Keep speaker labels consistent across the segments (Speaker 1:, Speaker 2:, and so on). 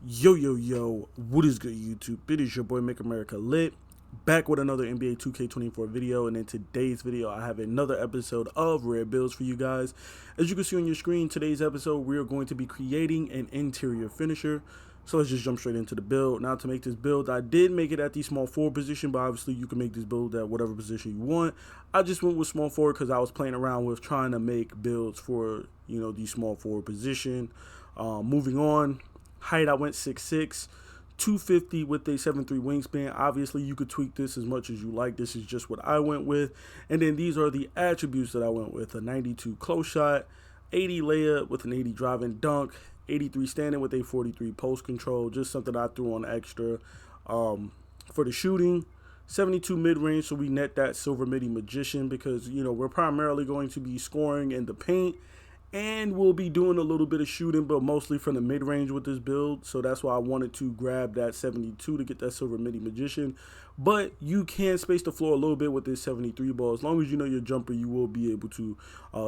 Speaker 1: Yo, what is good, YouTube? It is your boy Make America Lit, back with another NBA 2K24 video, and in today's video I have another episode of Rare Builds for you guys. As you can see on your screen, today's episode we are going to be creating an interior finisher. So let's just jump straight into the build. Now, to make this build, I did make it at the small forward position, but obviously you can make this build at whatever position you want. I just went with small forward because I was playing around with trying to make builds for, the small forward position. Moving on. Height, I went 6'6", 250 with a 7'3" wingspan. Obviously, you could tweak this as much as you like. This is just what I went with. And then these are the attributes that I went with. A 92 close shot, 80 layup with an 80 drive and dunk, 83 standing with a 43 post control. Just something I threw on extra. For the shooting, 72 mid-range, so we net that silver midi magician because, we're primarily going to be scoring in the paint. And we'll be doing a little bit of shooting, but mostly from the mid-range with this build. So that's why I wanted to grab that 72 to get that silver midi magician. But you can space the floor a little bit with this 73 ball. As long as you know your jumper, you will be able to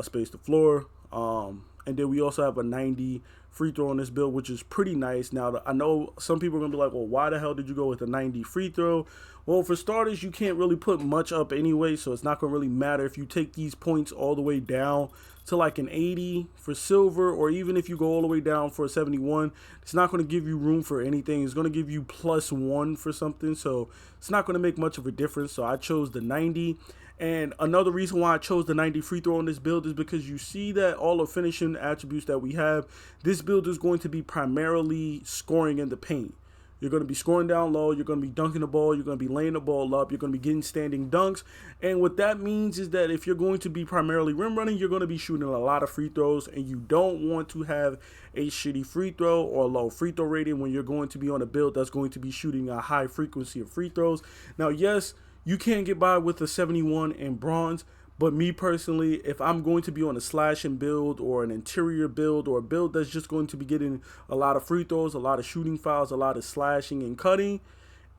Speaker 1: space the floor. And then we also have a 90 free throw on this build, which is pretty nice. Now, I know some people are going to be like, well, why the hell did you go with a 90 free throw? Well, for starters, you can't really put much up anyway, so it's not going to really matter if you take these points all the way down to like an 80 for silver, or even if you go all the way down for a 71, it's not going to give you room for anything. It's going to give you +1 for something, so it's not going to make much of a difference. So I chose the 90. And another reason why I chose the 90 free throw on this build is because you see that all the finishing attributes that we have, this build is going to be primarily scoring in the paint. You're going to be scoring down low, you're going to be dunking the ball, you're going to be laying the ball up, you're going to be getting standing dunks. And what that means is that if you're going to be primarily rim running, you're going to be shooting a lot of free throws, and you don't want to have a shitty free throw or a low free throw rating when you're going to be on a build that's going to be shooting a high frequency of free throws. Now, yes, you can get by with a 71 in bronze, but me personally, if I'm going to be on a slashing build or an interior build or a build that's just going to be getting a lot of free throws, a lot of shooting fouls, a lot of slashing and cutting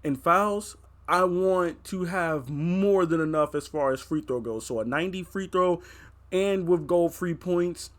Speaker 1: and fouls, I want to have more than enough as far as free throw goes. So a 90 free throw, and with gold free points,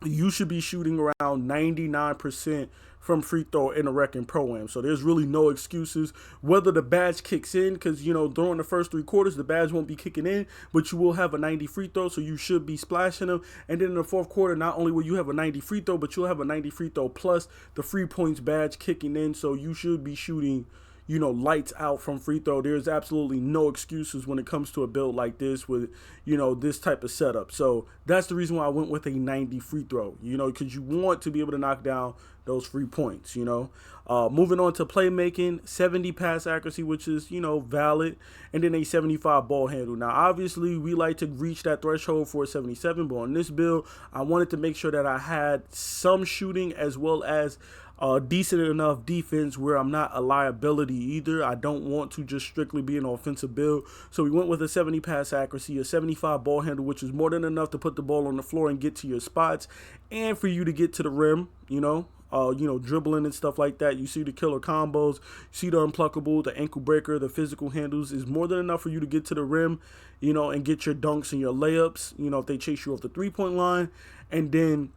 Speaker 1: you should be shooting around 99% from free throw in a rec and pro-am. So there's really no excuses whether the badge kicks in, because during the first 3 quarters the badge won't be kicking in, but you will have a 90 free throw, so you should be splashing them. And then in the 4th quarter, not only will you have a 90 free throw, but you'll have a 90 free throw plus the free points badge kicking in, so you should be shooting lights out from free throw. There's absolutely no excuses when it comes to a build like this with, this type of setup. So that's the reason why I went with a 90 free throw, because you want to be able to knock down those free points, Moving on to playmaking, 70 pass accuracy, which is, valid, and then a 75 ball handle. Now, obviously, we like to reach that threshold for a 77, but on this build, I wanted to make sure that I had some shooting as well as decent enough defense where I'm not a liability either. I don't want to just strictly be an offensive build. So we went with a 70 pass accuracy, a 75 ball handle, which is more than enough to put the ball on the floor and get to your spots, and for you to get to the rim, dribbling and stuff like that. You see the killer combos, you see the unpluckable, the ankle breaker, the physical handles is more than enough for you to get to the rim, and get your dunks and your layups, if they chase you off the 3-point line. And then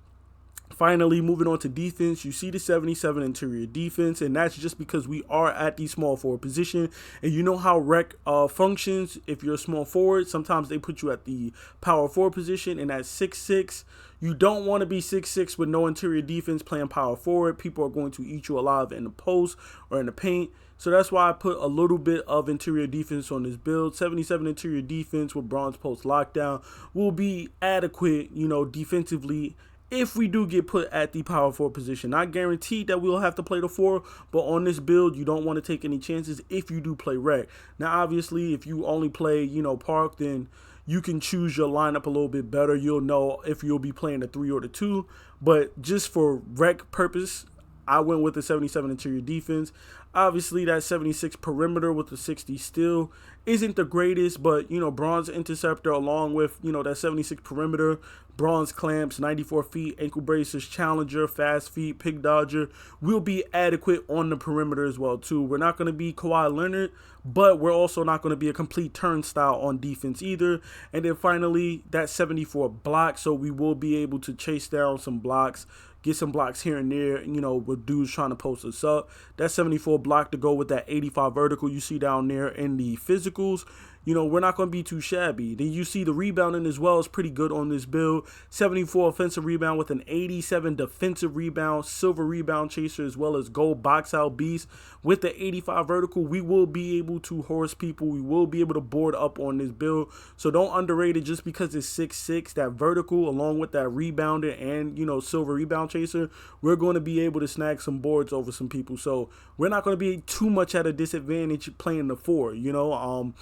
Speaker 1: finally, moving on to defense, you see the 77 interior defense, and that's just because we are at the small forward position. And you know how rec functions. If you're a small forward, sometimes they put you at the power forward position, and at 6'6", you don't want to be 6'6" with no interior defense playing power forward. People are going to eat you alive in the post or in the paint. So that's why I put a little bit of interior defense on this build. 77 interior defense with bronze post lockdown will be adequate, defensively, if we do get put at the power forward position. Not guaranteed that we'll have to play the 4, but on this build, you don't want to take any chances if you do play rec. Now, obviously, if you only play, park, then you can choose your lineup a little bit better. You'll know if you'll be playing the 3 or the 2. But just for rec purpose, I went with the 77 interior defense. Obviously, that 76 perimeter with the 60 steal isn't the greatest, but, bronze interceptor along with, that 76 perimeter, bronze clamps, 94 feet, ankle braces, challenger, fast feet, pig dodger will be adequate on the perimeter as well, too. We're not going to be Kawhi Leonard, but we're also not going to be a complete turnstile on defense either. And then finally, that 74 block, so we will be able to chase down some blocks, get some blocks here and there, you know, with dudes trying to post us up. That 74 block to go with that 85 vertical you see down there in the physicals. You know, we're not going to be too shabby. Then you see the rebounding as well is pretty good on this build. 74 offensive rebound with an 87 defensive rebound, silver rebound chaser, as well as gold box out beast. With the 85 vertical, we will be able to horse people. We will be able to board up on this build. So don't underrate it just because it's 6'6", that vertical, along with that rebounder and, you know, silver rebound chaser. We're going to be able to snag some boards over some people. So we're not going to be too much at a disadvantage playing the 4, you know.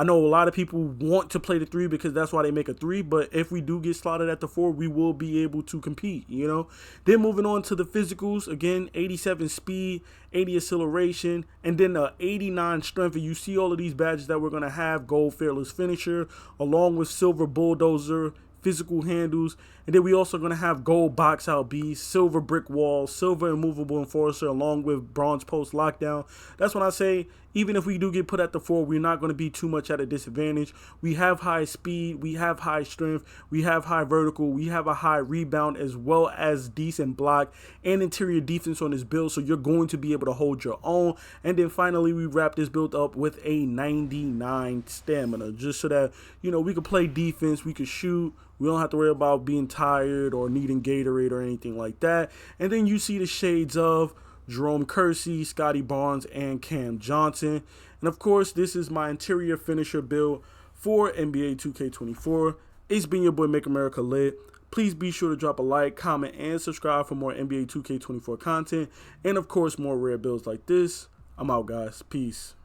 Speaker 1: I know a lot of people want to play the 3 because that's why they make a 3, but if we do get slotted at the 4, we will be able to compete, you know. Then moving on to the physicals, again, 87 speed, 80 acceleration, and then the 89 strength. And you see all of these badges that we're going to have: gold fearless finisher, along with silver bulldozer, physical handles, and then we also going to have gold box out beast, silver brick wall, silver immovable enforcer, along with bronze post lockdown. That's when I say, even if we do get put at the 4, we're not going to be too much at a disadvantage. We have high speed, we have high strength, we have high vertical, we have a high rebound, as well as decent block and interior defense on this build, so you're going to be able to hold your own. And then finally, we wrap this build up with a 99 stamina, just so that, you know, we can play defense, we can shoot. We don't have to worry about being tired or needing Gatorade or anything like that. And then you see the shades of Jerome Kersey, Scotty Barnes, and Cam Johnson. And of course, this is my interior finisher build for NBA 2K24. It's been your boy Make America Lit. Please be sure to drop a like, comment, and subscribe for more NBA 2K24 content. And of course, more rare builds like this. I'm out, guys. Peace.